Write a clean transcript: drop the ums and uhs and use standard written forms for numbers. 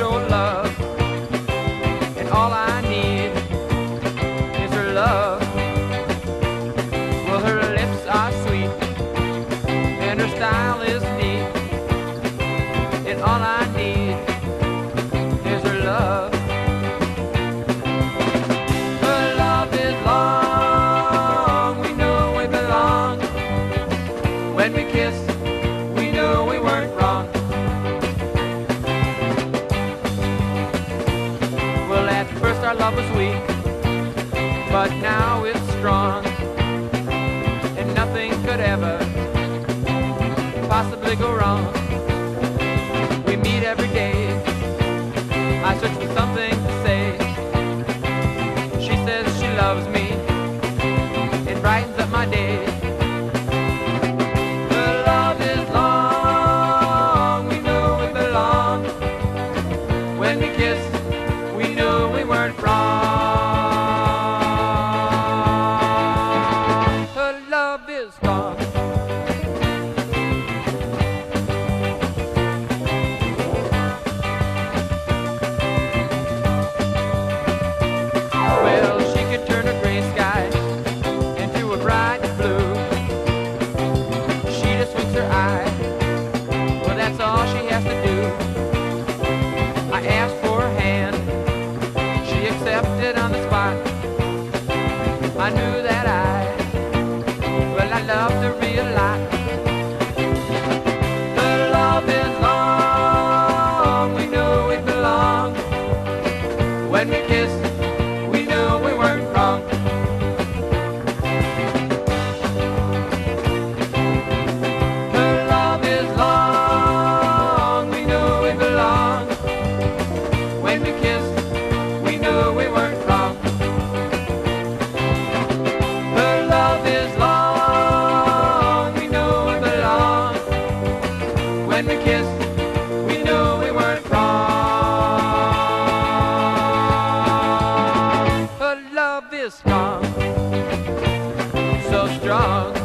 show love, and all I need is her love. Well, her lips are sweet, and her style is neat, and all I need is her love. Her love is long, we know we belong. When we kiss, we know we weren't wrong. Well, at first our love was weak, but now it's strong, and nothing could ever possibly go wrong. We meet every day, I search for something to say. She says she loves me, it brightens up my day. Her love is long, we know we belong. When we kiss, we know we weren't wrong. Her love is long. Well, she could turn a gray sky into a bright blue. She just winks her eye, well, that's all she has to do. I asked for her hand, she accepted on the spot. I knew that I loved her real lot. Her love is long, we know it belongs. When we kiss, we know we weren't wrong. Her love is long, we know we belong. When we kiss, we know we weren't wrong. Her love is long, we know we belong. When we kiss, we know we weren't wrong. Her love is strong, so strong.